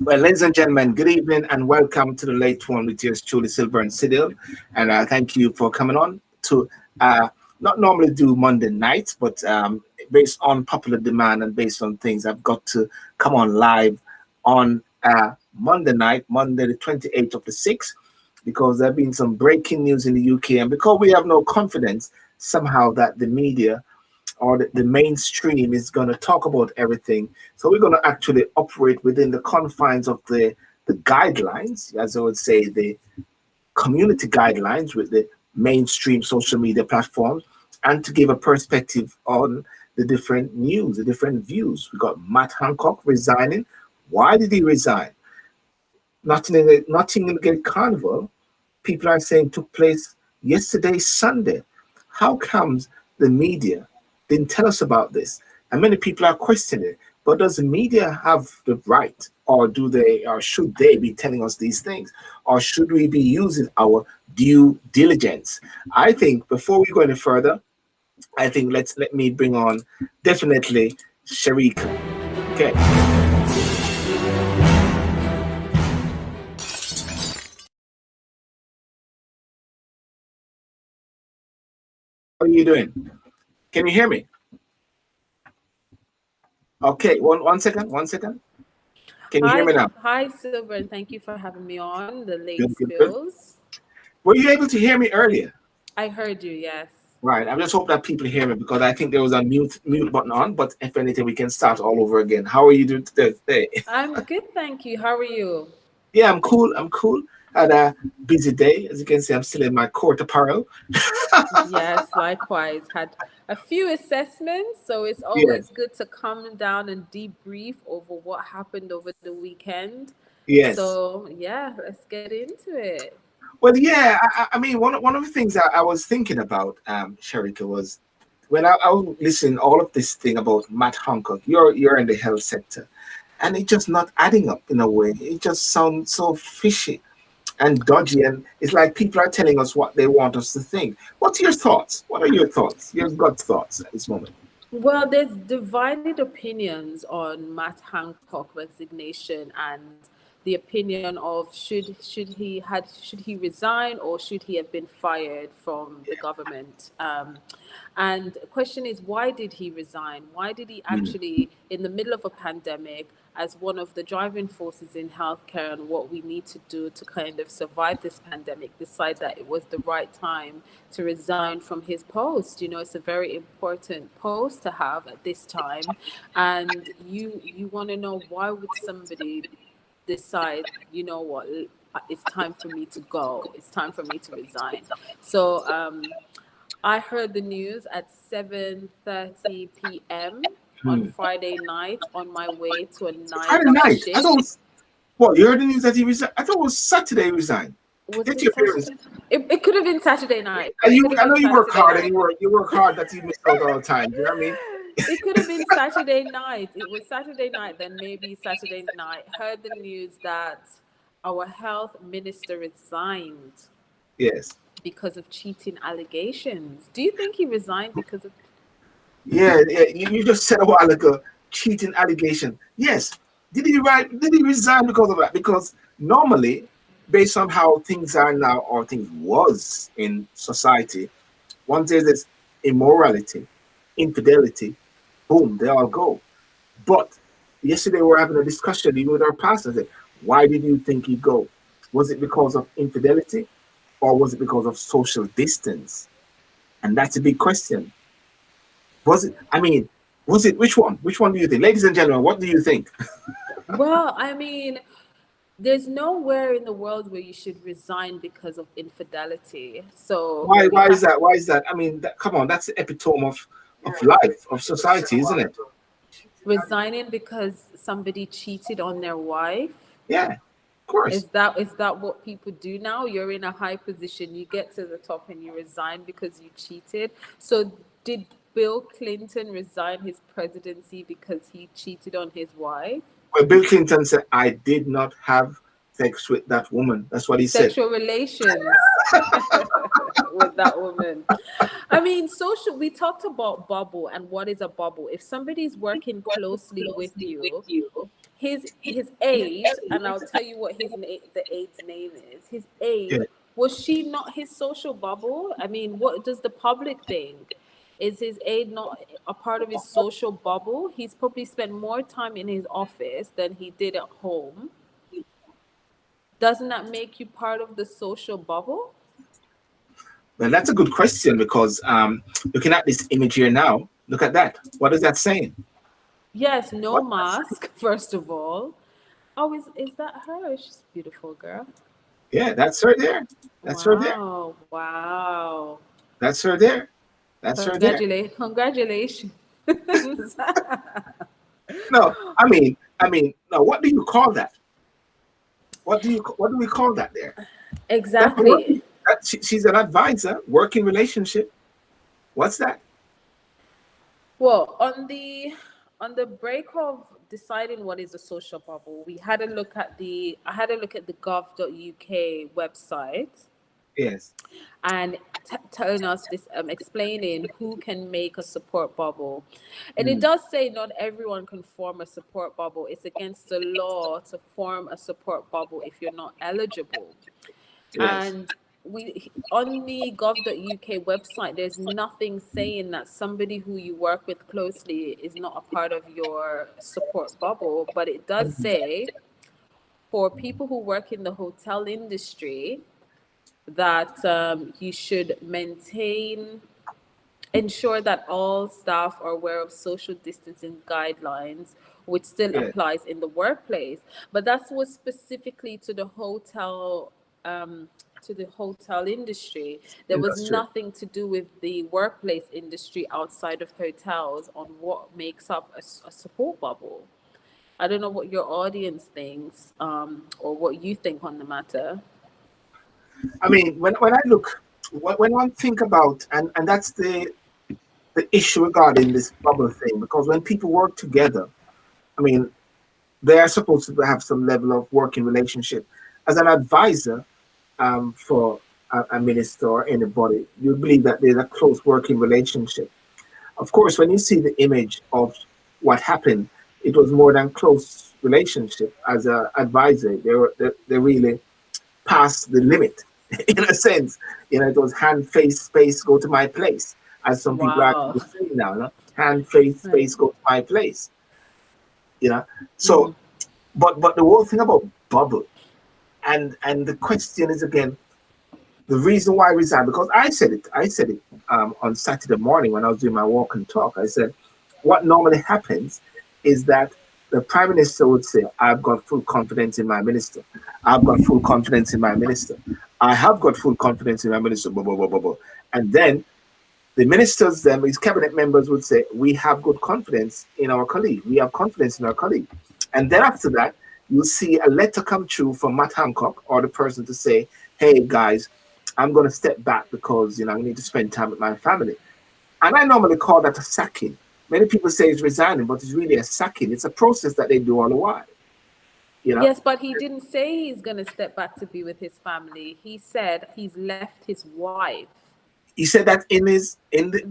Well, ladies and gentlemen, good evening and welcome to the late one with yours truly, SYLBOURNE SHOW. And thank you for coming on to not normally do Monday nights, but based on popular demand and based on things, I've got to come on live on Monday night, Monday the 28th of the 6th, because there have been some breaking news in the UK. And because we have no confidence somehow that the media or the mainstream is going to talk about everything. So we're going to actually operate within the confines of the guidelines, as I would say, the community guidelines with the mainstream social media platforms, and to give a perspective on the different news, the different views. We got Matt Hancock resigning. Why did he resign? Nottingham Carnival, people are saying took place yesterday, Sunday. How comes the media didn't tell us about this? And many people are questioning it. But does the media have the right, or should they be telling us these things? Or should we be using our due diligence? I think before we go any further, I think let me bring on definitely Sharika. Okay. How are you doing? Can you hear me? Okay, one second. Can you hear me now? Hi, Silver, and thank you for having me on the late Good. spills. Were you able to hear me earlier? I heard you, yes. Right. I just hope that people hear me because I think there was a mute button on. But if anything, we can start all over again. How are you doing today? I'm good, thank you. How are you? Yeah, I'm cool. Had a busy day. As you can see, I'm still in my court apparel. Yes, likewise. Had a few assessments, so it's Yes. always good to come down and debrief over what happened over the weekend. Yes. So yeah, let's get into it. Well, yeah. I mean, one of the things I was thinking about, Sharika, was when I was listening all of this thing about Matt Hancock. You're in the health sector, and it's just not adding up in a way. It just sounds so fishy and dodgy, and it's like people are telling us what they want us to think. What's your thoughts? What are your thoughts? Your gut thoughts at this moment? Well, there's divided opinions on Matt Hancock resignation and the opinion of should he resign or should he have been fired from the government. And the question is, why did he resign? Why did he actually, in the middle of a pandemic, as one of the driving forces in healthcare and what we need to do to kind of survive this pandemic, decide that it was the right time to resign from his post? You know, it's a very important post to have at this time. And you want to know, why would somebody decide, you know what, it's time for me to go, it's time for me to resign? So I heard the news at 7:30 p.m. on Friday night on my way to a night Friday night. shift. I thought it was, what, you heard the news that he resigned? I thought it was Saturday he resigned. Was Get it your parents. Saturday? It could have been Saturday night. And It could have I know been you work Saturday hard, night. and you work hard that you miss out all the time. You know what I mean? It could have been Saturday night. It was Saturday night, then maybe Saturday night. Heard the news that our health minister resigned Yes. because of cheating allegations. Do you think he resigned because of... Yeah. You just said a while ago, cheating allegation. Yes. Did he resign because of that? Because normally, based on how things are now or things was in society, once there's this immorality, infidelity, boom, they all go. But yesterday we were having a discussion even with our pastor. Said, why did you think he'd go? Was it because of infidelity, or was it because of social distance? And that's a big question. Was it? I mean, was it? Which one? Which one do you think, ladies and gentlemen? What do you think? Well, I mean, there's nowhere in the world where you should resign because of infidelity. So Why? we Why is have that? Why is that? I mean, come on, that's the epitome of life, of society, isn't it? resigning because somebody cheated on their wife. Yeah, of course. Is that what people do now? You're in a high position, you get to the top and you resign because you cheated. So did Bill Clinton resign his presidency because he cheated on his wife? Well, Bill Clinton said, "I did not have sex with that woman." That's what he said. Sexual relations with that woman. I mean, we talked about bubble and what is a bubble. If somebody's working closely with you, his aide, and I'll tell you what the aide's name is. His Yeah. aide, was she not his social bubble? I mean, what does the public think? Is his aide not a part of his social bubble? He's probably spent more time in his office than he did at home. Doesn't that make you part of the social bubble? Well, that's a good question because looking at this image here now, look at that. What is that saying? Yes, no What? mask, first of all. Oh, is that her? She's a beautiful girl. Yeah, that's her there. That's her there. Wow, wow. That's her there. That's her there. Congratulations. No, I mean, no. What do you call that? What do we call that there? That Exactly. working. She's an advisor, working relationship. What's that? Well, on the break of deciding what is a social bubble, we had a look at the I had a look at the gov.uk website, Yes. and telling us this, explaining who can make a support bubble. And it does say not everyone can form a support bubble. It's against the law to form a support bubble if you're not eligible. Yes. And we on the gov.uk website, there's nothing saying that somebody who you work with closely is not a part of your support bubble. But it does say for people who work in the hotel industry that you should ensure that all staff are aware of social distancing guidelines, which still Yeah. applies in the workplace. But that's what specifically to the hotel industry. There was Industry. nothing to do with the workplace industry outside of hotels on what makes up a support bubble. I don't know what your audience thinks, or what you think on the matter. I mean, when I look, when one think about, and that's the issue regarding this bubble thing, because when people work together, I mean, they are supposed to have some level of working relationship. As an advisor, for a minister or anybody, you believe that there's a close working relationship. Of course, when you see the image of what happened, it was more than close relationship. As an advisor, they really passed the limit in a sense. You know, it was hand, face, space, go to my place, as some people are Wow. saying now. No? Hand, face, Right. space, go to my place. You know, Mm. so but the whole thing about bubble, and the question is again, the reason why I resigned, because I said it on Saturday morning when I was doing my walk and talk. I said, what normally happens is that the prime minister would say, I've got full confidence in my minister. I've got full confidence in my minister. I have got full confidence in my minister. Blah, blah, blah, blah, blah. And then the ministers, then his cabinet members would say, we have good confidence in our colleague. We have confidence in our colleague. And then after that, you'll see a letter come through from Matt Hancock or the person to say, hey guys, I'm going to step back because, you know, I need to spend time with my family. And I normally call that a sacking. Many people say it's resigning, but it's really a sacking. It's a process that they do all the while. You know, Yes, but he didn't say he's going to step back to be with his family. He said he's left his wife. he said that in his in the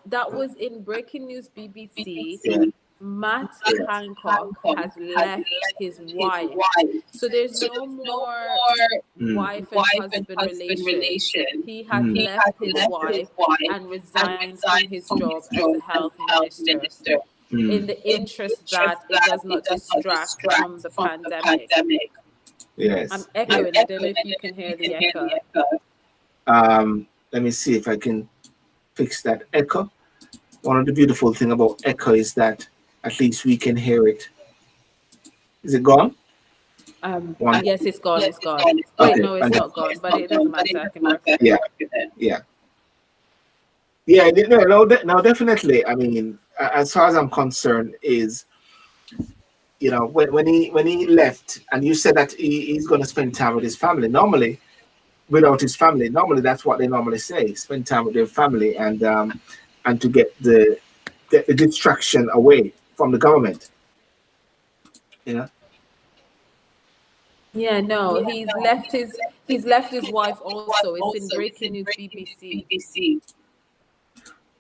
That was in breaking news BBC. yeah. Matt Hancock has left his wife. So there's no more wife and husband relation. He has left his wife and resigned from his job as a health minister in the interest that it does not distract from the pandemic. Yes. I'm echoing. I don't know if you can hear the echo. Let me see if I can fix that echo. One of the beautiful thing about echo is that at least we can hear it. Is it gone? Yes, it's gone. It's gone. Wait, Okay, no, it's not gone, but it doesn't matter. I can work with Yeah. it. Yeah. No, definitely. I mean, as far as I'm concerned, is, you know, when he left, and you said that he's going to spend time with his family. Normally, without his family, normally that's what they normally say: spend time with their family, and to get the distraction away from the government. You know. Yeah, no, he's left his wife also. It's in breaking news BBC.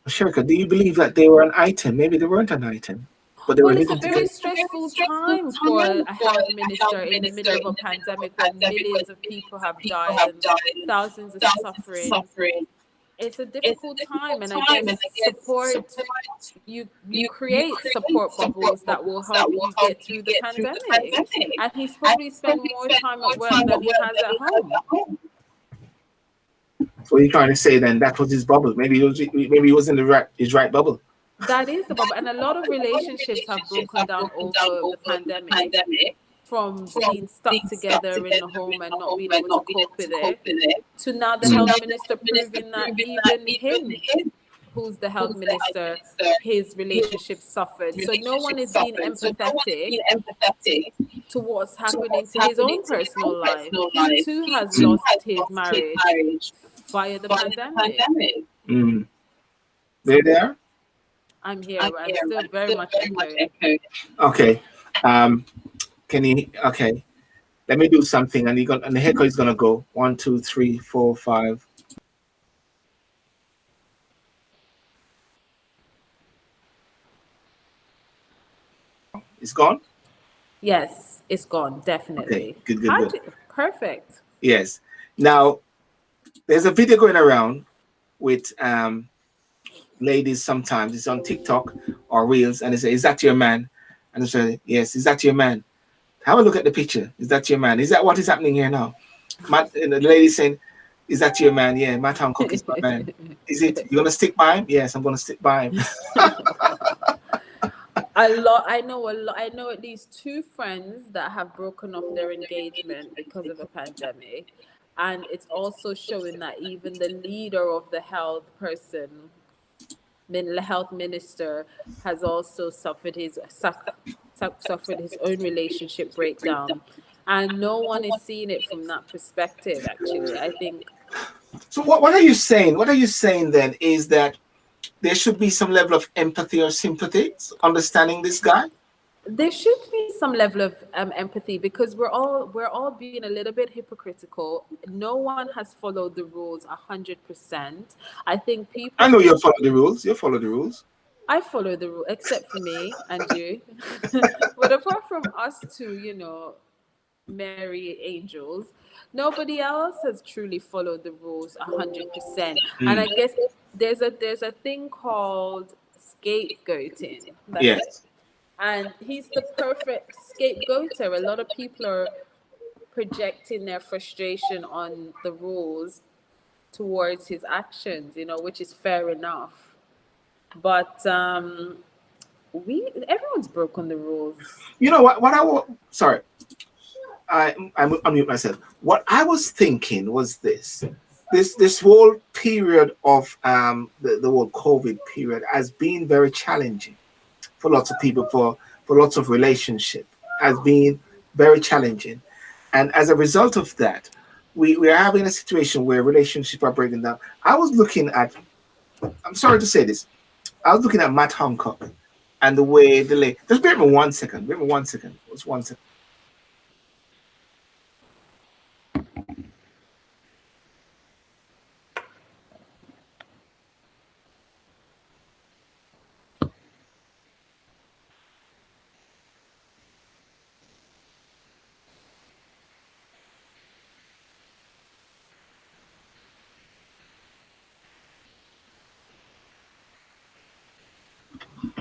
Sherika, do you believe that they were an item? Maybe they weren't an item. but they were Well, it's a living very together. stressful time for a health minister in the middle of a pandemic when millions of people have died and thousands are suffering. It's a difficult time, and I guess support, you create support bubbles that will help you get through the pandemic. And he's probably spent more time at work than he has at home. So you're trying to say then that was his bubble? Maybe he was in his right bubble. That is the bubble. And a lot of relationships have broken down over the pandemic, from being stuck together in the home and not being able to cope with it, to now the health minister proving that even him, who's the health minister, his relationship suffered. So no one is being empathetic to what's happening to his own personal life. He too has lost his marriage via the pandemic. Mm. They there? I'm here. I'm still very much echoing. Okay. Can you? Okay. Let me do something, and the echo is gonna go 1, 2, 3, 4, 5. It's gone. Yes, it's gone. Definitely. Okay. Good. Perfect. Yes. Now there's a video going around with ladies. Sometimes it's on TikTok or Reels, and they say, "Is that your man?" And they say, "Yes." Is that your man? Have a look at the picture. Is that your man? Is that what is happening here now? Matt, and the lady saying, "Is that your man?" Yeah, Matt Hancock is my man. Is it? You gonna stick by him? Yes, I'm gonna stick by him. I know a lot. I know at least 2 friends that have broken off their engagement because of a pandemic, and it's also showing that even the leader of the health minister, has also suffered his own relationship breakdown, and no one is seeing it from that perspective. Actually, I think. So what are you saying? What are you saying then is that there should be some level of empathy or sympathy, understanding this guy? There should be some level of empathy, because we're all being a little bit hypocritical. No one has followed the rules 100%. I think people. I know you follow the rules. You follow the rules. I follow the rule, except for me and you. But apart from us two, Mary angels, nobody else has truly followed the rules 100%. And I guess there's a thing called scapegoating. Yes. And he's the perfect scapegoater. A lot of people are projecting their frustration on the rules towards his actions, which is fair enough. But everyone's broken the rules. You know what? Sorry, I unmute myself. What I was thinking was this whole period of the whole COVID period has been very challenging for lots of people, for lots of relationship, has been very challenging, and as a result of that, we are having a situation where relationships are breaking down. I was looking at. I'm sorry to say this. I was looking at Matt Hancock and the way the lady. Just bear with me 1 second. Bear with me 1 second. Just 1 second.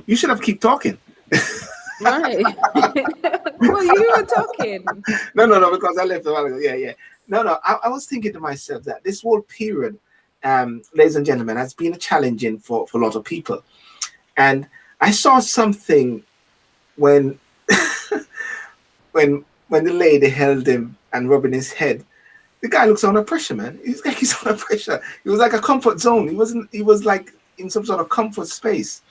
You should have keep talking. Right. Well, you were talking. No, because I left a while ago. Yeah. No. I was thinking to myself that this whole period, ladies and gentlemen, has been challenging for a lot of people. And I saw something when when the lady held him and rubbing his head. The guy looks under pressure, man. He's like he's under pressure. It was like a comfort zone. He was like in some sort of comfort space.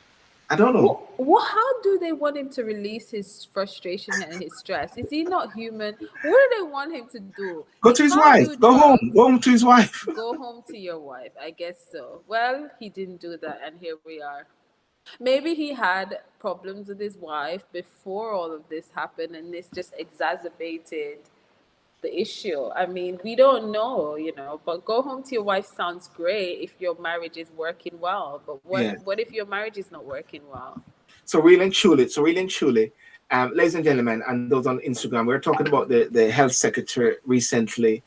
I don't know. Well, how do they want him to release his frustration and his stress? Is he not human? What do they want him to do? Go to his wife. Go home. Go home to his wife. Go home to your wife. I guess so. Well, he didn't do that, and here we are. Maybe he had problems with his wife before all of this happened, and this just exacerbated the issue. I mean, we don't know, but go home to your wife sounds great if your marriage is working well. But what if your marriage is not working well? So really and truly, ladies and gentlemen, and those on Instagram, we're talking about the health secretary recently,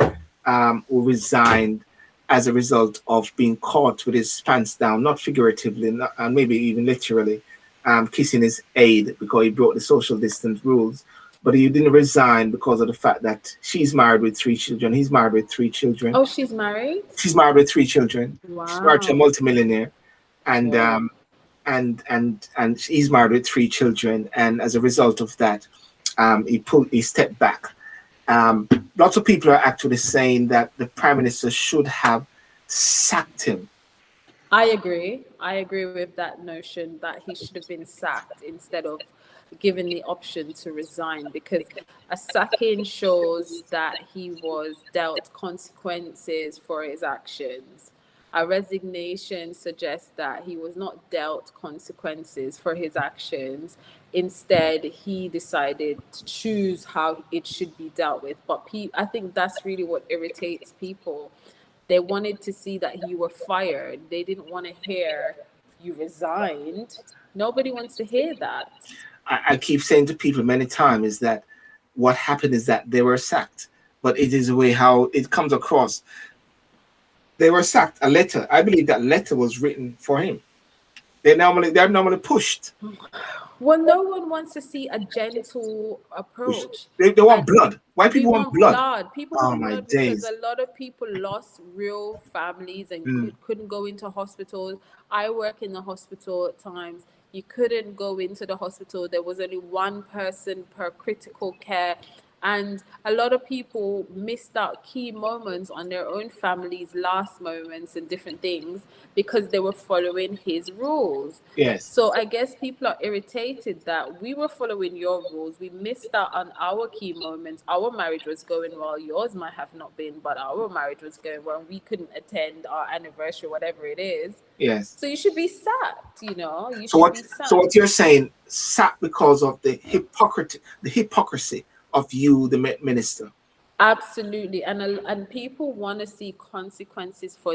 who resigned as a result of being caught with his pants down, not figuratively, and maybe even literally, kissing his aide because he broke the social distance rules. But he didn't resign because of the fact that she's married with 3 children. He's married with 3 children. Oh, she's married? She's married with 3 children. She's married to a Wow. multimillionaire, and Whoa. and he's married with 3 children. And as a result of that, he stepped back. Lots of people are actually saying that the prime minister should have sacked him. I agree. I agree with that notion that he should have been sacked instead of given the option to resign, because a sacking shows that he was dealt consequences for his actions. A resignation suggests that he was not dealt consequences for his actions. Instead, he decided to choose how it should be dealt with. But I think that's really what irritates people. They wanted to see that you were fired. They didn't want to hear you resigned. Nobody wants to hear that. I keep saying to people many times is that what happened is that they were sacked, but it is the way how it comes across. They were sacked. A letter. I believe that letter was written for him. They're normally pushed. Well, no one wants to see a gentle approach. They want blood. Why We people want want blood? blood. People Oh want my blood because days. a lot of people lost real families and couldn't go into hospitals. I work in the hospital at times. You couldn't go into the hospital. There was only one person per critical care. And a lot of people missed out key moments on their own family's last moments and different things because they were following his rules. Yes. So I guess people are irritated that we were following your rules. We missed out on our key moments. Our marriage was going well. Yours might have not been, but our marriage was going well. We couldn't attend our anniversary, whatever it is. Yes. So you should be sacked, you know. You So should be so what sacked. you're saying, sacked because of the hypocrisy of you, the minister. Absolutely, and people want to see consequences for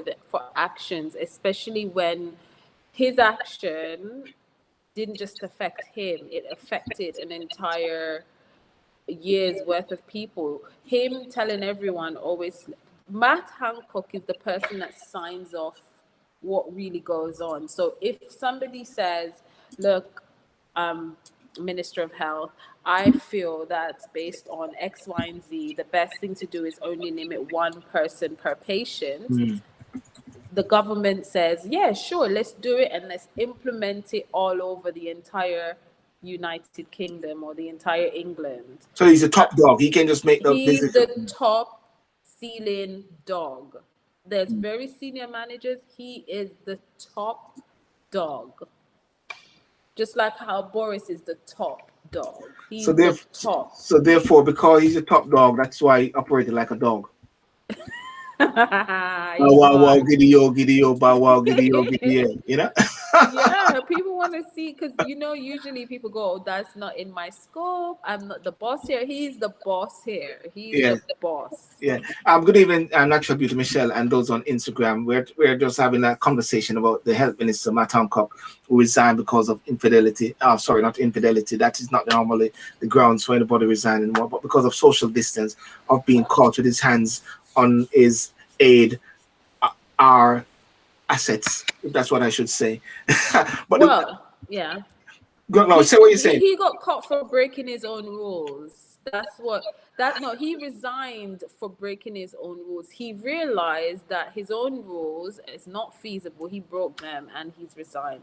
actions, especially when his action didn't just affect him; it affected an entire year's worth of people. Him telling everyone always, Matt Hancock is the person that signs off what really goes on. So if somebody says, "Look, Minister of Health, I feel that based on X, Y, and Z, the best thing to do is only limit one person per patient." The government says, yeah, sure, let's do it and let's implement it all over the entire United Kingdom or the entire England. So he's a top dog. He can just make the He's decision. the top ceiling dog. There's very senior managers. He is the top dog. Just like how Boris is the top dog. He's the top. So therefore, because he's a top dog, that's why he operated like a dog. Bow wow wow giddy yo, bow wow giddy yo, you know? Yeah, people want to see, because usually people go, "Oh, that's not in my scope. I'm not the boss here." He's the boss here. He's the boss. Yeah. Good evening, Natural Beauty Michelle and those on Instagram. We're just having a conversation about the health minister Matt Hancock, who resigned because of infidelity. Oh, sorry, not infidelity. That is not normally the grounds for anybody resigning anymore, but because of social distance, of being caught with his hands on his aid, our assets, if that's what I should say. But yeah. No, say what you're saying. He got caught for breaking his own rules. He resigned for breaking his own rules. He realized that his own rules is not feasible. He broke them and he's resigned.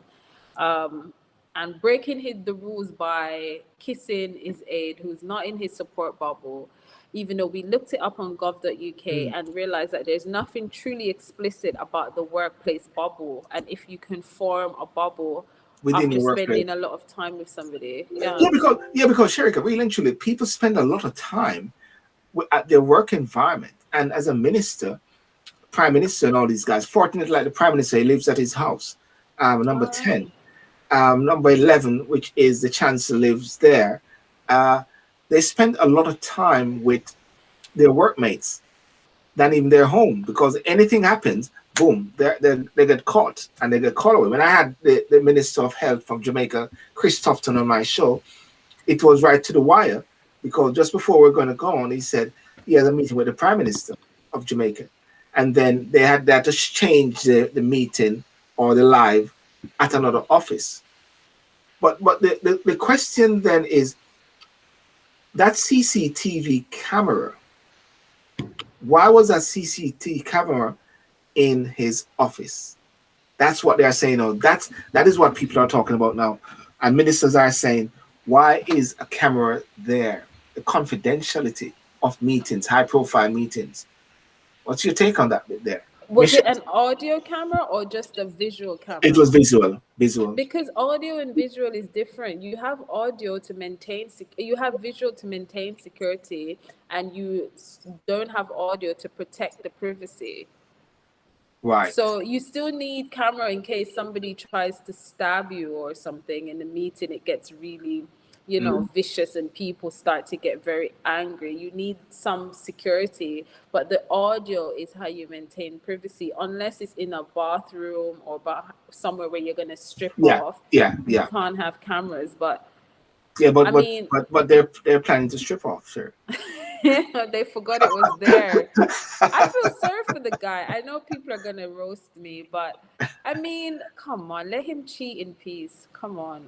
And breaking the rules by kissing his aide who's not in his support bubble, even though we looked it up on gov.uk and realized that there's nothing truly explicit about the workplace bubble. And if you can form a bubble within after your workplace, spending a lot of time with somebody. Because Sherika, really and truly, people spend a lot of time at their work environment. And as a minister, prime minister and all these guys, fortunately, like the prime minister, he lives at his house. Number 10. Number 11, which is the chancellor, lives there. They spend a lot of time with their workmates than even their home, because anything happens, boom, they get caught and they get called away. When I had the Minister of Health from Jamaica, Chris Tufton, on my show, it was right to the wire, because just before we're going to go on, he said he has a meeting with the Prime Minister of Jamaica. And then they had to change the meeting or the live at another office. But the question then is, that CCTV camera, why was that CCTV camera in his office? That's what they are saying. Oh, that is what people are talking about now. And ministers are saying, why is a camera there? The confidentiality of meetings, high profile meetings. What's your take on that bit there? Was it an audio camera or just a visual camera? It was visual. Because audio and visual is different. You have audio to maintain, you have visual to maintain security, and you don't have audio to protect the privacy. Right. So you still need camera in case somebody tries to stab you or something in the meeting. It gets really, vicious and people start to get very angry. You need some security, but the audio is how you maintain privacy, unless it's in a bathroom or somewhere where you're going to strip off. You can't have cameras, but but they're planning to strip off, sir. They forgot it was there. I feel sorry for the guy. I know people are gonna roast me, but I mean, come on, let him cheat in peace. Come on.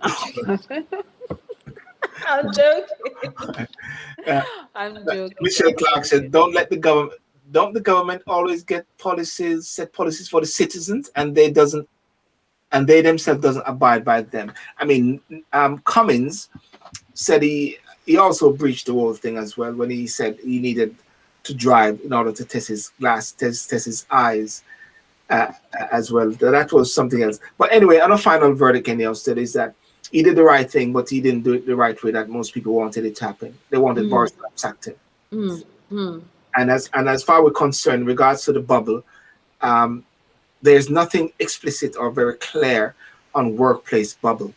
I'm joking. I'm joking. Michelle Clark said, "Don't the government always set policies for the citizens, and they themselves doesn't abide by them." I mean, Cummins said he also breached the whole thing as well when he said he needed to drive in order to test his his eyes as well. That was something else. But anyway, on a final verdict, anyhow, still is that he did the right thing, but he didn't do it the right way that most people wanted it to happen. They wanted Boris to sack him. And as far as we're concerned, in regards to the bubble, there's nothing explicit or very clear on workplace bubble.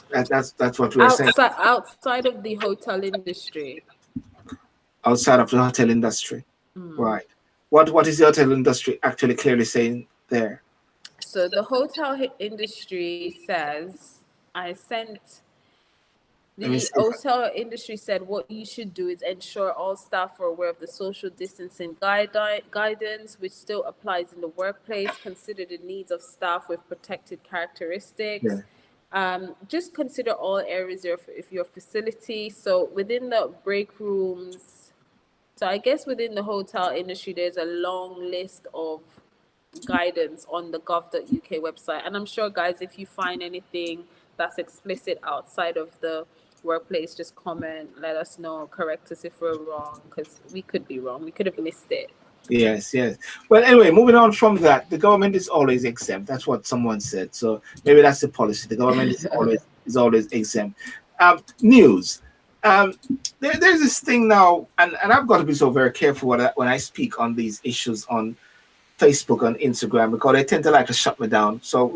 That's what we're saying. Outside of the hotel industry. Outside of the hotel industry, right? What is the hotel industry actually clearly saying there? So the hotel industry says, the hotel industry said what you should do is ensure all staff are aware of the social distancing guidance, which still applies in the workplace. Consider the needs of staff with protected characteristics. Yeah. Just consider all areas of your facility. So within the break rooms, so I guess within the hotel industry, there's a long list of guidance on the gov.uk website. And I'm sure, guys, if you find anything that's explicit outside of the workplace, just comment, let us know, correct us if we're wrong, because we could be wrong. We could have missed it. Yes. Well, anyway, moving on from that, the government is always exempt. That's what someone said. So maybe that's the policy. The government is always exempt. News. There's this thing now, and I've got to be so very careful when I speak on these issues on Facebook and Instagram, because they tend to like to shut me down. So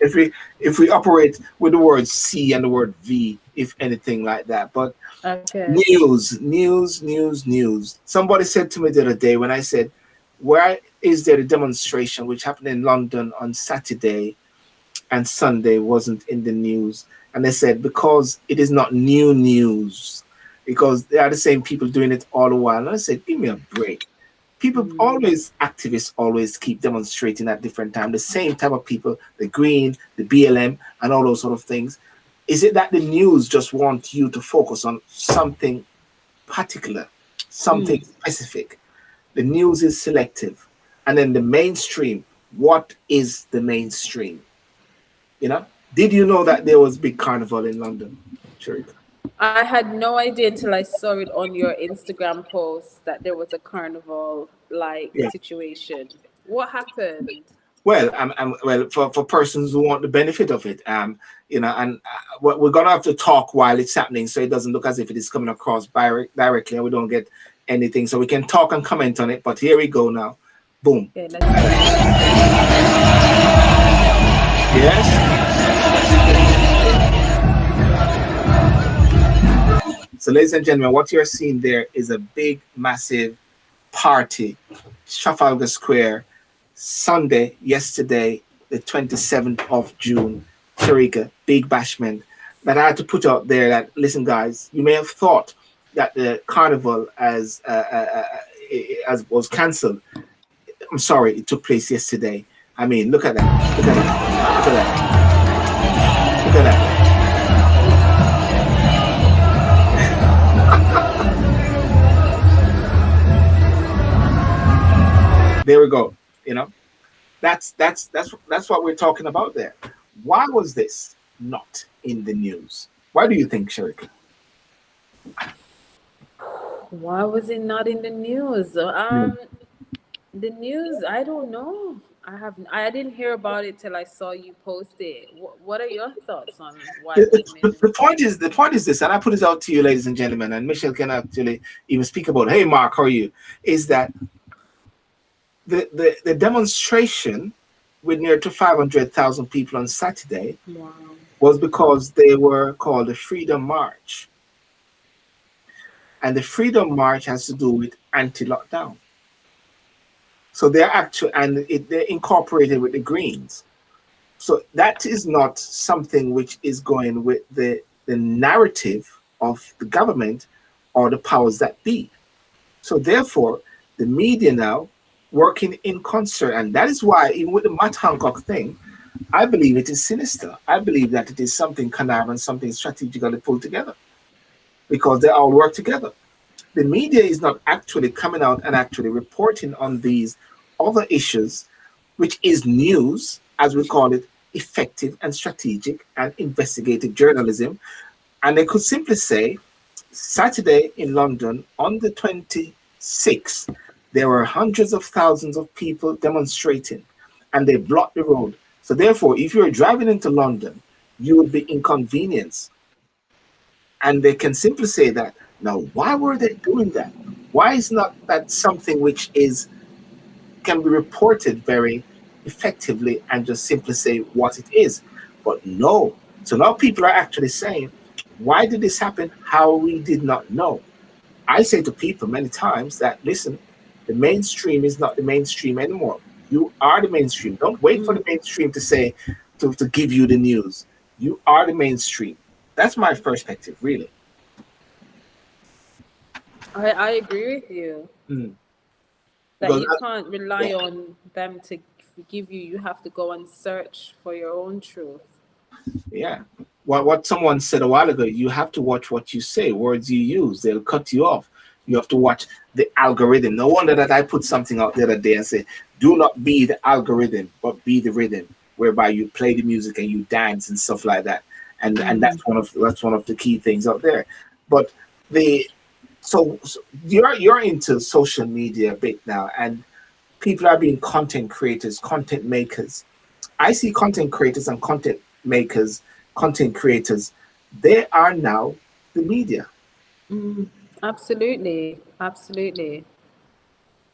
if we operate with the word C and the word V, if anything like that. But okay. News. Somebody said to me the other day when I said, where is there a demonstration which happened in London on Saturday and Sunday wasn't in the news? And they said, because it is not new news, because they are the same people doing it all the while. And I said, give me a break. Activists always keep demonstrating at different times. The same type of people, the Green, the BLM, and all those sort of things. Is it that the news just want you to focus on something particular, something specific? The news is selective. And then the mainstream, what is the mainstream? Did you know that there was a big carnival in London, Sharika? I had no idea until I saw it on your Instagram post that there was a carnival-like situation. What happened? Well, for persons who want the benefit of it, we're gonna have to talk while it's happening, so it doesn't look as if it is coming across directly, and we don't get anything. So we can talk and comment on it. But here we go now. Boom. Okay, let's go. Yes. So, ladies and gentlemen, what you're seeing there is a big, massive party, Trafalgar Square, Sunday, yesterday, the 27th of June, Sharika, big bashment, that I had to put out there that, listen, guys, you may have thought that the carnival as was cancelled. I'm sorry, it took place yesterday. I mean, look at that. Look at that. Look at that. Look at that. There we go. You know, that's what we're talking about there. Why was this not in the news? Why do you think, Sharika? Why was it not in the news? Hmm. The news, I don't know. I didn't hear about it till I saw you post it. What are your thoughts on why it wasn't in the The news? point is this, and I put it out to you, ladies and gentlemen, and Michelle can actually even speak about it. Hey, Mark, how are you? Is that the demonstration with near to 500,000 people on Saturday Wow. was because they were called the Freedom March. And the Freedom March has to do with anti-lockdown. So they're actually, they're incorporated with the Greens. So that is not something which is going with the narrative of the government or the powers that be. So therefore, the media now working in concert, and that is why even with the Matt Hancock thing, I believe it is sinister. I believe that it is something conniving, something strategically pulled together because they all work together. The media is not actually coming out and actually reporting on these other issues, which is news, as we call it, effective and strategic and investigative journalism. And they could simply say, Saturday in London on the 26th, there were hundreds of thousands of people demonstrating and they blocked the road. So, therefore, if you're driving into London, you would be inconvenienced. And they can simply say that. Now, why were they doing that? Why is not that something which is can be reported very effectively and just simply say what it is? But no. So now people are actually saying, why did this happen? How we did not know. I say to people many times that listen, the mainstream is not the mainstream anymore. You are the mainstream. Don't wait for the mainstream to say to give you the news. You are the mainstream. That's my perspective, really. I agree with you Mm. that Because you can't rely yeah, on them to give you. You have to go and search for your own truth. yeah. What someone said a while ago, you have to watch what you say, words you use, they'll cut you off. You have to watch the algorithm. No wonder that I put something out the other day and say, do not be the algorithm, but be the rhythm, whereby you play the music and you dance and stuff like that. And that's one of the key things out there. But the so you're into social media a bit now, and people are being content creators, content makers. I see content creators and content creators, they are now the media. Absolutely, absolutely.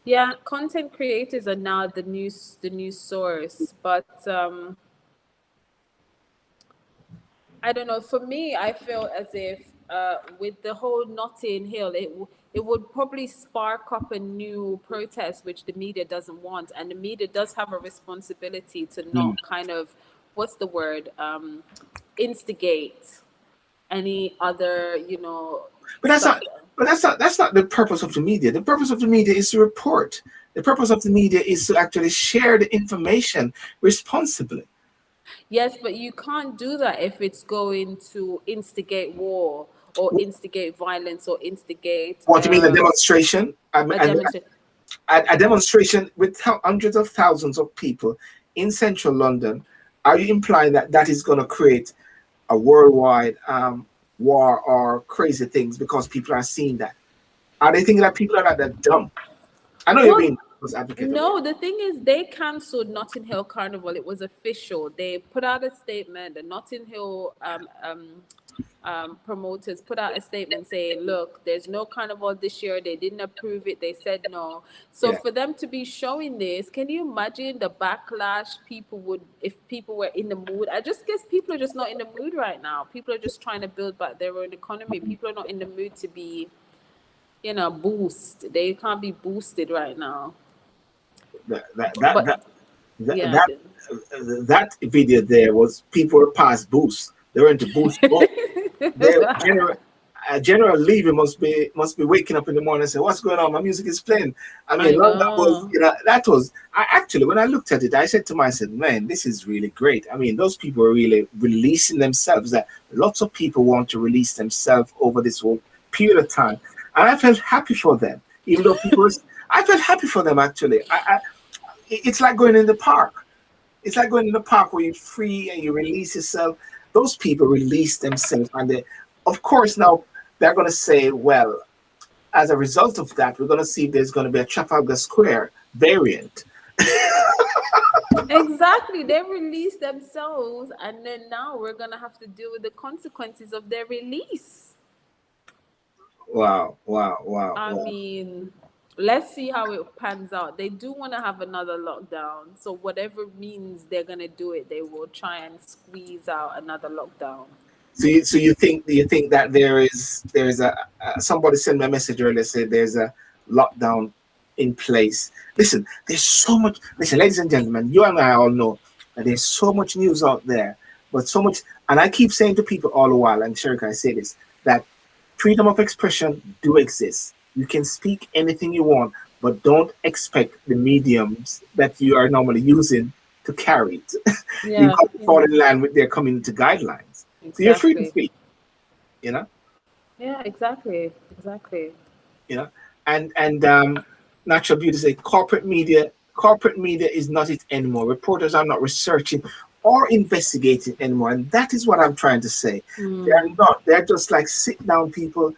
Yeah, content creators are now the news source, but I don't know. For me, I feel as if with the whole Notting Hill, it would probably spark up a new protest, which the media doesn't want, and the media does have a responsibility to Mm. not kind of, what's the word, instigate any other, But that's stuff. not that's not the purpose of the media. The purpose of the media is to report. The purpose of the media is to actually share the information responsibly. Yes, but you can't do that if it's going to instigate war or instigate violence or instigate What do you mean a demonstration? a demonstration. A demonstration with hundreds of thousands of people in central London. Are you implying that that is going to create a worldwide war or crazy things because people are seeing that? Are they thinking that people are not that dumb? I know you're Well, being was advocate of it. no, the thing is, they cancelled Notting Hill Carnival. It was official. They put out a statement. The Notting Hill promoters put out a statement saying, "Look, there's no carnival this year. They didn't approve it. They said no." So Yeah. for them to be showing this, can you imagine the backlash people would if people were in the mood? I just guess people are just not in the mood right now. People are just trying to build back their own economy. People are not in the mood to be boost. They can't be boosted right now. That that that But that that, yeah. that, that video there was people were past boost. They were into boost. The general Levy must be waking up in the morning and say, "What's going on? My music is playing." I I mean, that was know. that was. I actually, when I looked at it, I said to myself, "Man, this is really great." I mean, those people are really releasing themselves. That lots of people want to release themselves over this whole period of time, and I felt happy for them. Even though I felt happy for them actually. It's like going in the park. It's like going in the park where you're free and you release yourself. Those people release themselves, and of course, now they're going to say, well, as a result of that, we're going to see if there's going to be a Trafalgar Square variant. Exactly. They release themselves, and then now we're gonna have to deal with the consequences of their release. Wow, wow, wow, I wow. mean, let's see how it pans out. They do want to have another lockdown, so whatever means they're gonna do it, they will try and squeeze out another lockdown. So you think that there is somebody sent me a message earlier said there's a lockdown in place. Listen, there's so much. Listen, ladies and gentlemen, you and I all know that there's so much news out there, but so much. And I keep saying to people all the while, and Sherika, I say this, that freedom of expression do exist. You can speak anything you want, but don't expect the mediums that you are normally using to carry it. You've Yeah, got to fall yeah, in line with their community guidelines. So you're free to exactly. speak, you know, Yeah, exactly, exactly. you know, and natural beauty say corporate media is not it anymore. Reporters are not researching or investigating anymore, and that is what I'm trying to say. They're Mm, not. They're just like sit down people.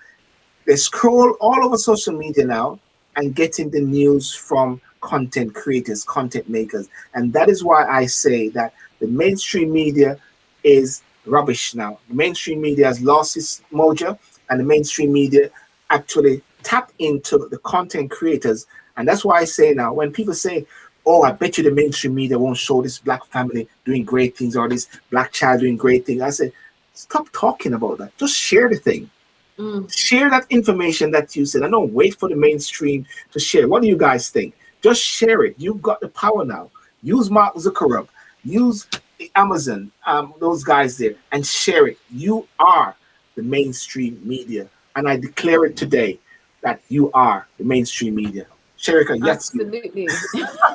They scroll all over social media now and getting the news from content creators, content makers. And that is why I say that the mainstream media is rubbish now. The mainstream media has lost its mojo, and the mainstream media actually tap into the content creators. And that's why I say now, when people say, "Oh, I bet you the mainstream media won't show this black family doing great things or this black child doing great things," I say, stop talking about that. Just share the thing. mm. Share that information that you said. I don't wait for the mainstream to share. What do you guys think? Just share it. You've got the power now. Use Mark Zuckerberg. Use Amazon, those guys there, and share it. You are the mainstream media. And I declare it today that you are the mainstream media. Sherika, yes, you. Absolutely.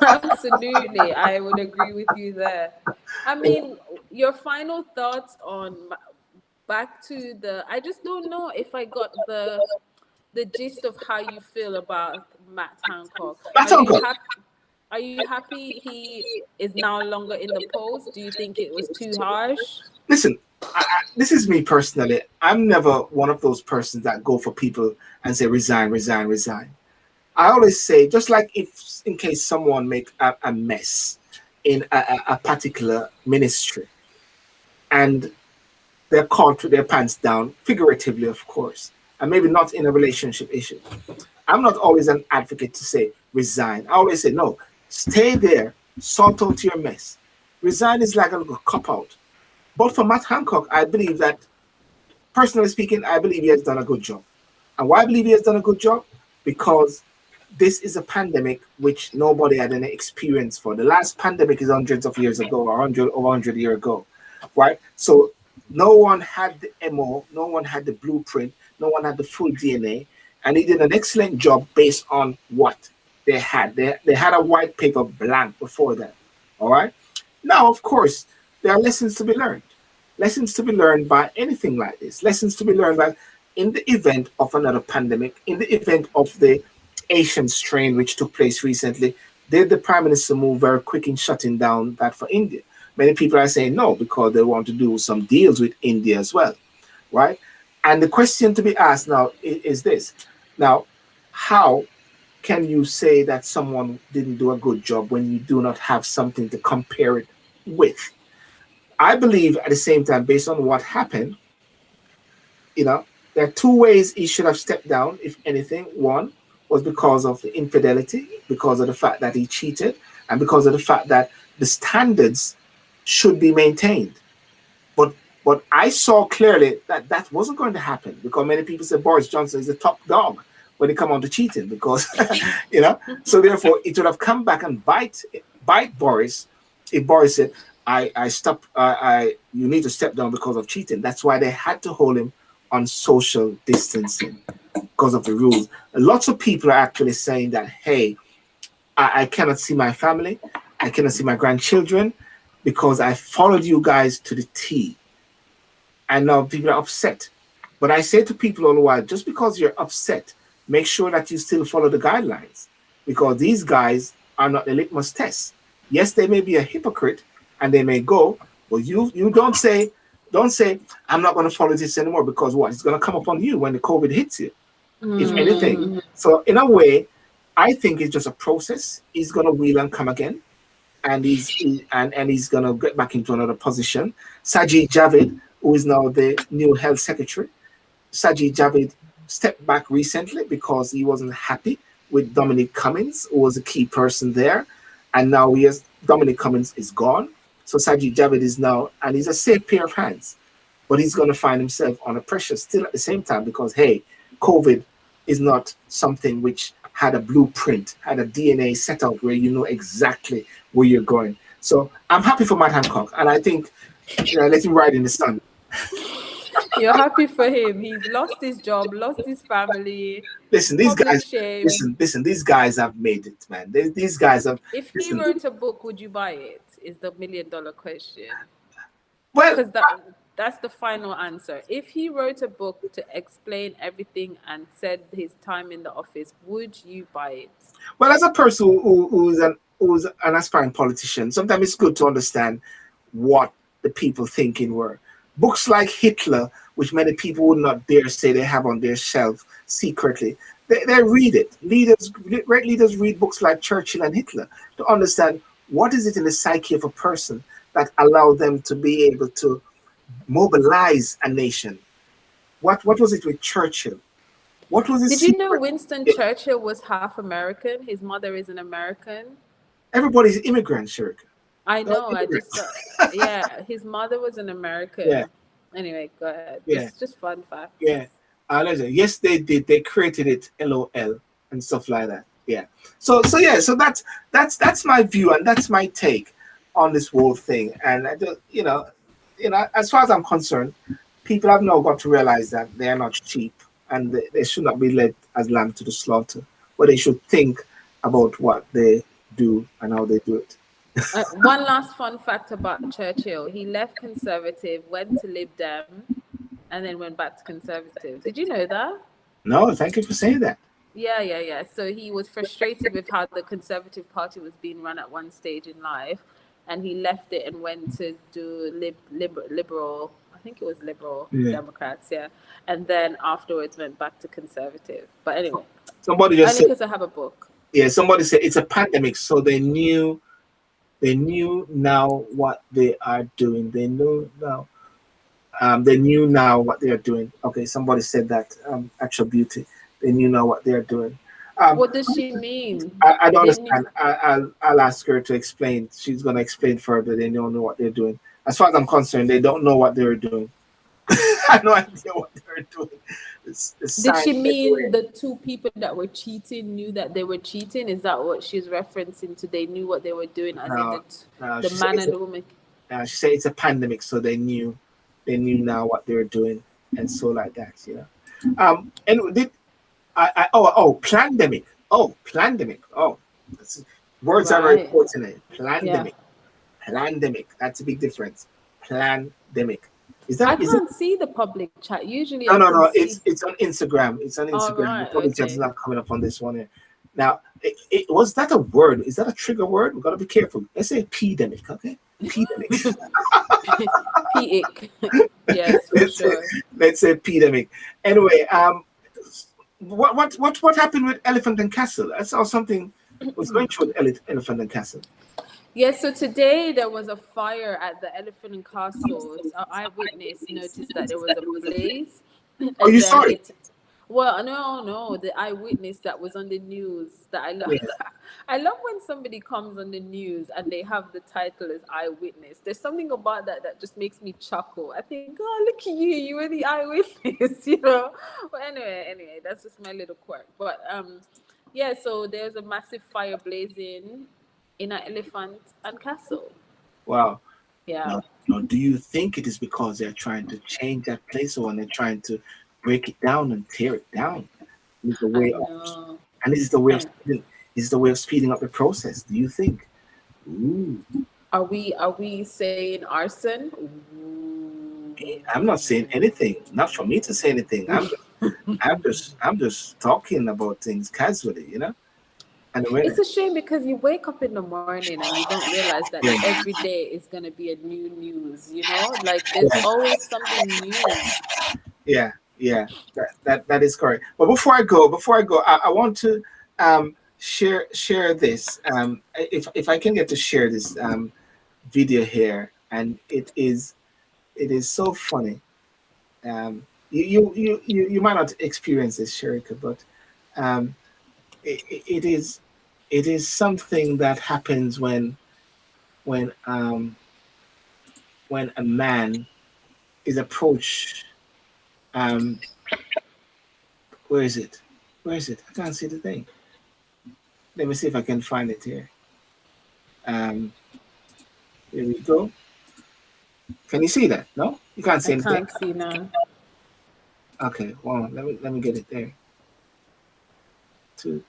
Absolutely. I would agree with you there. I mean, your final thoughts on back to the I just don't know if I got the gist of how you feel about Matt Hancock. That's uncle. Are you happy he is no longer in the post? Do you think it was too harsh? Listen, this is me personally. I'm never one of those persons that go for people and say resign, resign, resign. I always say, just like if in case someone make a mess in a particular ministry and they're caught with their pants down, figuratively, of course, and maybe not in a relationship issue. I'm not always an advocate to say resign. I always say, no, stay there, sort out your mess. Resign is like a little cop out. But for Matt Hancock, I believe that, personally speaking, I believe he has done a good job. And why I believe he has done a good job? Because this is a pandemic which nobody had any experience for. The last pandemic is hundreds of years ago, or 100 ago, right? So no one had the MO, no one had the blueprint, no one had the full DNA, and he did an excellent job based on what they had. They had a white paper blank before that, all right? Now, of course, there are lessons to be learned. Lessons to be learned by anything like this. Lessons to be learned by in the event of another pandemic, in the event of the Asian strain which took place recently, did the Prime Minister move very quick in shutting down that for India? Many people are saying no because they want to do some deals with India as well, right? And the question to be asked now is this. Now, how can you say that someone didn't do a good job when you do not have something to compare it with? I believe at the same time, based on what happened, you know, there are two ways he should have stepped down, if anything. One was because of the infidelity, because of the fact that he cheated, and because of the fact that the standards should be maintained. But I saw clearly that that wasn't going to happen because many people said Boris Johnson is the top dog. when it come on to cheating, because so therefore it would have come back and bite Boris if Boris said, I stop, you need to step down because of cheating. That's why they had to hold him on social distancing because of the rules. Lots of people are actually saying that, hey, I cannot see my family, I cannot see my grandchildren because I followed you guys to the T. And now people are upset. But I say to people all the while, just because you're upset, make sure that you still follow the guidelines, because these guys are not the litmus test. Yes, they may be a hypocrite and they may go, but you don't say, I'm not going to follow this anymore, because what? It's going to come upon you when the COVID hits you, if anything. So in a way, I think it's just a process. He's going to wheel and come again, and he's going to get back into another position. Sajid Javid, who is now the new health secretary, Sajid Javid stepped back recently because he wasn't happy with Dominic Cummings, who was a key person there, and now Dominic Cummings is gone. So Sajid Javid is now, and he's a safe pair of hands, but he's going to find himself under pressure still at the same time, because hey, COVID is not something which had a blueprint, had a DNA set out where you know exactly where you're going. So I'm happy for Matt Hancock, and I think let him ride in the sun. You're happy for him. He's lost his job, lost his family. Listen, these guys. Listen. These guys have made it, man. These guys have. If he wrote a book, would you buy it? Is the $1 million question. Well, because that's the final answer. If he wrote a book to explain everything and said his time in the office, would you buy it? Well, as a person who's an aspiring politician, sometimes it's good to understand what the people thinking were. Books like Hitler, which many people would not dare say they have on their shelf secretly, they read it. Great leaders read books like Churchill and Hitler to understand what is it in the psyche of a person that allow them to be able to mobilize a nation. What was it with Churchill? What was it? Did you know Winston Churchill was half American? His mother is an American. Everybody's immigrant, Shirka. I know. I just his mother was an American. Yeah. Anyway, go ahead. Yeah. Just fun fact. Yeah. Yes, they did. They created it LOL and stuff like that. Yeah. So that's my view and that's my take on this whole thing. And I just, as far as I'm concerned, people have now got to realize that they are not cheap and they should not be led as lamb to the slaughter. But they should think about what they do and how they do it. One last fun fact about Churchill: he left Conservative, went to Lib Dem, and then went back to Conservative. Did you know that? No, thank you for saying that. Yeah. So he was frustrated with how the Conservative Party was being run at one stage in life, and he left it and went to do liberal. I think it was liberal Democrats, and then afterwards went back to Conservative. But anyway, somebody just said, because I have a book. Yeah, somebody said it's a pandemic, so they knew now what they are doing. They knew now. They knew now what they are doing. Okay, somebody said that. Actual beauty. They knew now what they are doing. What does she mean? I don't understand. I'll ask her to explain. She's going to explain further. They don't know what they're doing. As far as I'm concerned, they don't know what they're doing. I have no idea what they're doing. Did she mean the two people that were cheating knew that they were cheating? Is that what she's referencing to? They knew what they were doing, as the man and the woman. She said it's a pandemic, so they knew now what they were doing, and so like that, And did plandemic. Plandemic. Words are very important. Plandemic. Plandemic. That's a big difference. Plandemic. I can't see the public chat. Usually, no. It's on Instagram. It's on Instagram. The public chat is not coming up on this one here. Now, was that a word? Is that a trigger word? We gotta be careful. Let's say pandemic, okay? Pandemic. P-ic. Yes, for sure. Let's say pandemic. Anyway, what happened with Elephant and Castle? I saw something was going through with Elephant and Castle. Yes, so today there was a fire at the Elephant and Castle. Our eyewitness noticed that there was a blaze. You saw it? Well, no, the eyewitness that was on the news that I love. Yeah, I love when somebody comes on the news and they have the title as eyewitness. There's something about that that just makes me chuckle. I think, oh, look at you, you were the eyewitness, you know. But anyway, that's just my little quirk. But yeah. So there's a massive fire blazing in an elephant and castle. wow. Yeah, Now, now, do you think it is because they're trying to change that place, or when they're trying to break it down and tear it down? Is the I way of, know. and this is the way of I is the way of speeding up the process. Do you think? Ooh. Are we saying arson? I'm not saying anything. Not for me to say anything. I'm just talking about things casually, And when It's a shame because you wake up in the morning and you don't realize that yeah, every day is going to be a new news, you know? Like there's yeah, always something new. yeah, that is correct. But before I go, I want to share this. If I can get to share this video here, and it is so funny. You might not experience this, Sharika, but um, it is something that happens when when a man is approached. Um, where is it? Where is it? I can't see the thing. Let me see if I can find it here. Um, here we go. Can you see that? No, you can't I see anything. can't see now. Okay, well, let me get it there. To.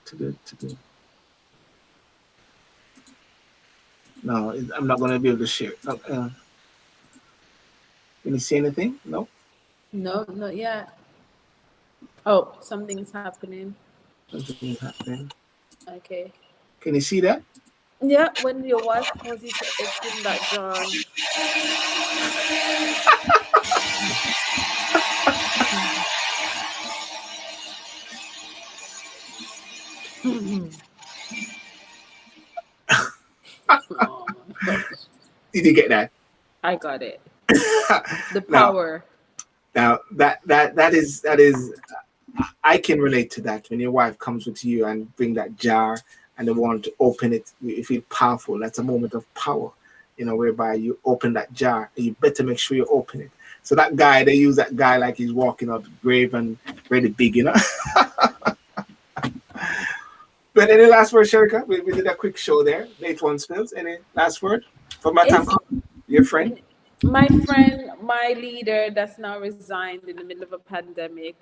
No, I'm not going to be able to share it. No, can you see anything? No, No, not yet. Oh, something's happening. something is happening. Okay. Can you see that? Yeah, when your wife calls you to open that jar. Oh my gosh. Did you get that? I got it. The now, power. now that is I can relate to that when your wife comes with you and bring that jar and they want to open it. You feel powerful. That's a moment of power, whereby you open that jar and you better make sure you open it. So that guy, they use that guy like he's walking out the grave and really big. But any last word, Sherika? We did a quick show there. Late one spills. Any last word from my time, It's your friend? my friend, my leader that's now resigned in the middle of a pandemic.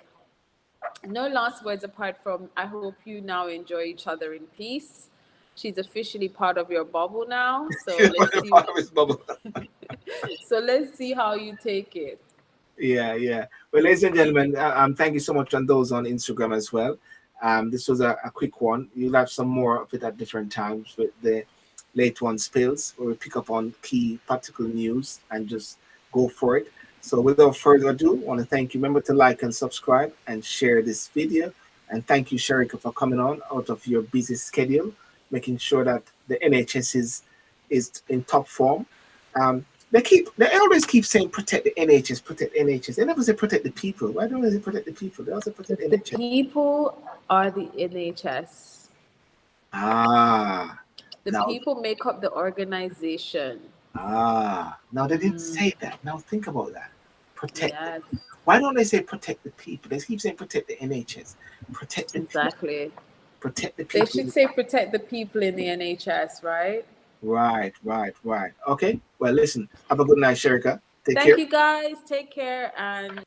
No last words apart from I hope you now enjoy each other in peace. She's officially part of your bubble now. So let's see. Part of his bubble. So let's see how you take it. Yeah, yeah. Well, ladies and gentlemen, thank you so much on those on Instagram as well. This was a quick one. You'll have some more of it at different times with the late one spills, where we pick up on key practical news and just go for it. So, without further ado, I want to thank you. Remember to like and subscribe and share this video. And thank you, Sharika, for coming on out of your busy schedule, making sure that the NHS is in top form. They always keep saying protect the NHS, protect the NHS. They never say protect the people. Why don't they protect the people? They also protect the The NHS. people are the NHS. Ah, The now, people make up the organization. now they didn't say that. Now think about that. Protect. Yes, Why don't they say protect the people? They keep saying protect the NHS, protect the people, exactly. protect the They people. should say protect the people in the NHS, right? Right, right, right. Okay. Well, listen. Have a good night, Sherika. Take Thank care. you guys. Take care and